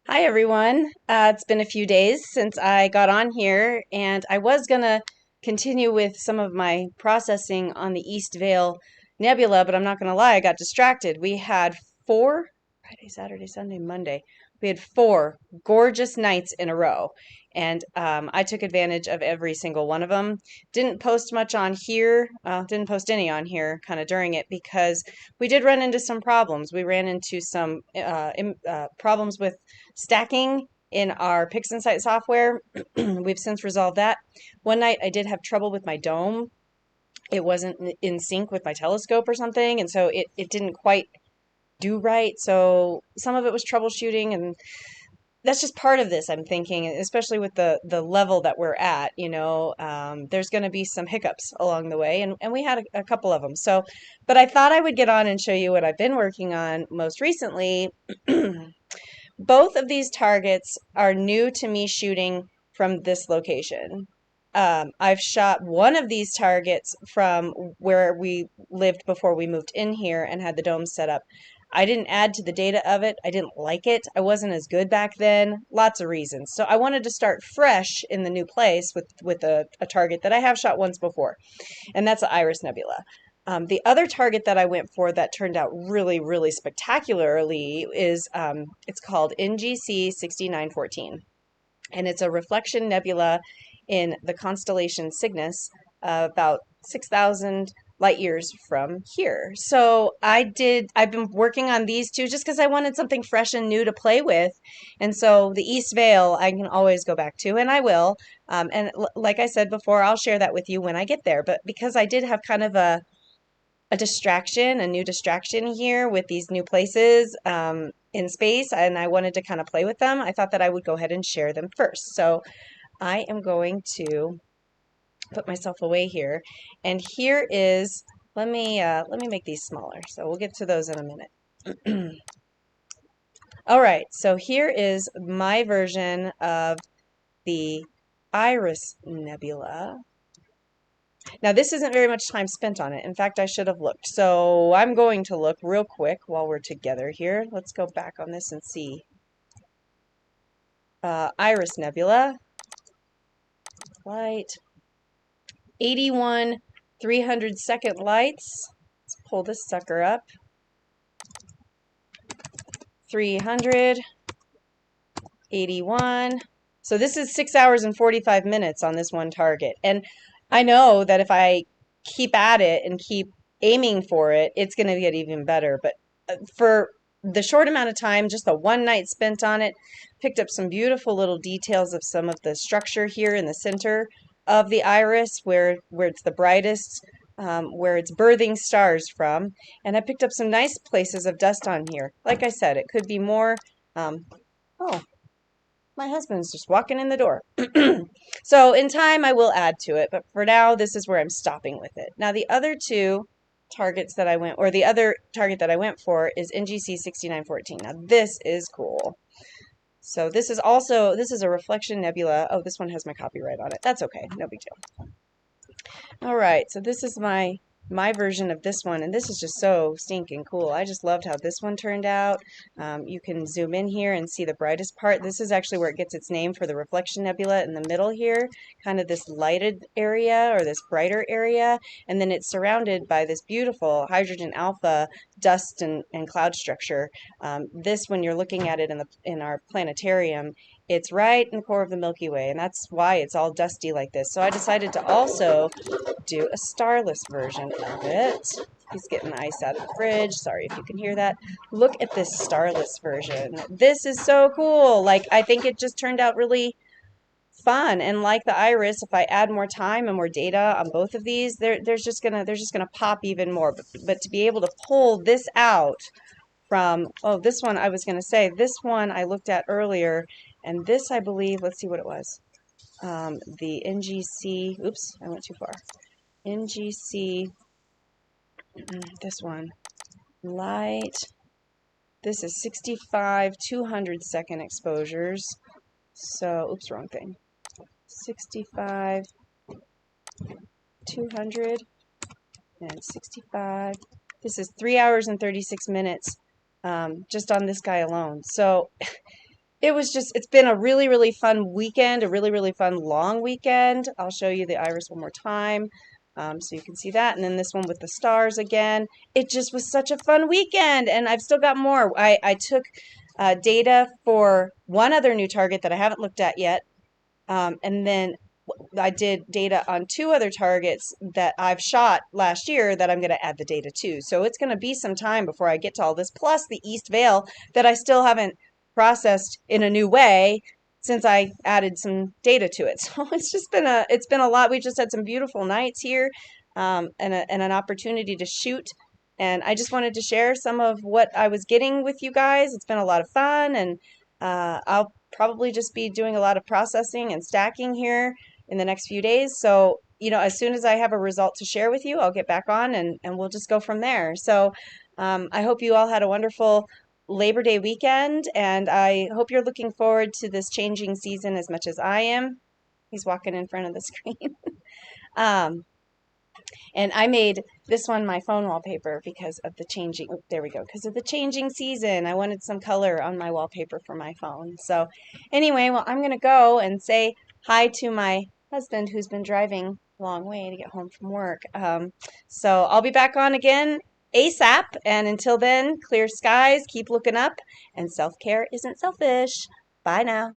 Hi everyone. It's been a few days since I got on here, and I was gonna continue with some of my processing on the East Vale Nebula, but I'm not gonna lie, I got distracted. We had four, Friday, Saturday, Sunday, Monday. We had four gorgeous nights in a row, and I took advantage of every single one of them. Didn't post much on here, didn't post any on here kind of during it because we did run into some problems. We ran into some problems with stacking in our PixInsight software. We've since resolved that. One night I did have trouble with my dome. It wasn't in sync with my telescope or something, and so it didn't quite do right. So some of it was troubleshooting, and that's just part of this, I'm thinking, especially with the level that we're at. There's going to be some hiccups along the way, and we had a couple of them. So, but I thought I would get on and show you what I've been working on most recently. Both of these targets are new to me shooting from this location. I've shot one of these targets from where we lived before we moved in here and had the dome set up. I didn't add to the data of it. I didn't like it. I wasn't as good back then. Lots of reasons. So I wanted to start fresh in the new place with a target that I have shot once before, and that's the Iris Nebula. The other target that I went for that turned out really, really spectacularly is it's called NGC 6914, and it's a reflection nebula in the constellation Cygnus, about 6,000 light years from here. So I've been working on these two just because I wanted something fresh and new to play with. And so the East Vale I can always go back to, and I will. Like I said before, I'll share that with you when I get there. But because I did have kind of a distraction, a new distraction here with these new places in space, and I wanted to kind of play with them, I thought that I would go ahead and share them first. So I am going to put myself away here, and here is, let me make these smaller. So we'll get to those in a minute. All right, so here is my version of the Iris Nebula. Now, this isn't very much time spent on it. In fact, I should have looked. So I'm going to look real quick while we're together here. Let's go back on this and see. Iris Nebula, light, 81 300-second lights. Let's pull this sucker up. 300, 81. So this is 6 hours and 45 minutes on this one target. And I know that if I keep at it and keep aiming for it, it's going to get even better. But for the short amount of time, just the one night spent on it, picked up some beautiful little details of some of the structure here in the center of the iris where it's the brightest, where it's birthing stars from. And I picked up some nice places of dust on here. Like I said, it could be more. Oh, my husband's just walking in the door. So in time, I will add to it, but for now, this is where I'm stopping with it. Now, the other two targets that I went, or the other target that I went for is NGC 6914. Now, this is cool. So this is a reflection nebula. Oh, this one has my copyright on it. That's okay. No big deal. All right, so this is my version of this one, and this is just so stinking cool. I just loved how this one turned out. You can zoom in here and see the brightest part. This is actually where it gets its name for the reflection nebula in the middle here, kind of this lighted area or this brighter area, and then it's surrounded by this beautiful hydrogen alpha dust and cloud structure. This, when you're looking at it in our planetarium, it's right in the core of the Milky Way, and that's why it's all dusty like this. So I decided to also do a starless version of it. He's getting ice out of the fridge. Sorry if you can hear that. Look at this starless version. This is so cool. Like, I think it just turned out really fun. And like the iris, if I add more time and more data on both of these, they're just gonna pop even more. But to be able to pull this out from, oh, this one, I was gonna say, this one I looked at earlier, and this, I believe, let's see what it was. The NGC, oops, I went too far. NGC, this one, light. This is 65 200-second exposures. So, oops, wrong thing. 65, 200, and 65. This is 3 hours and 36 minutes just on this guy alone. So it's been a really, really fun weekend, a really, really fun long weekend. I'll show you the iris one more time so you can see that. And then this one with the stars again. It just was such a fun weekend, and I've still got more. I took data for one other new target that I haven't looked at yet. And then I did data on two other targets that I've shot last year that I'm going to add the data to. So it's going to be some time before I get to all this, plus the East Vale that I still haven't processed in a new way since I added some data to it. So it's been a lot. We just had some beautiful nights here, and an opportunity to shoot. And I just wanted to share some of what I was getting with you guys. It's been a lot of fun, and I'll probably just be doing a lot of processing and stacking here in the next few days. So, as soon as I have a result to share with you, I'll get back on and we'll just go from there. So, I hope you all had a wonderful Labor Day weekend, and I hope you're looking forward to this changing season as much as I am. He's walking in front of the screen. um, and I made this one my phone wallpaper because of the changing, oh, there we go, because of the changing season. I wanted some color on my wallpaper for my phone. So anyway, well, I'm going to go and say hi to my husband who's been driving a long way to get home from work. So I'll be back on again ASAP. And until then, clear skies, keep looking up, and self-care isn't selfish. Bye now.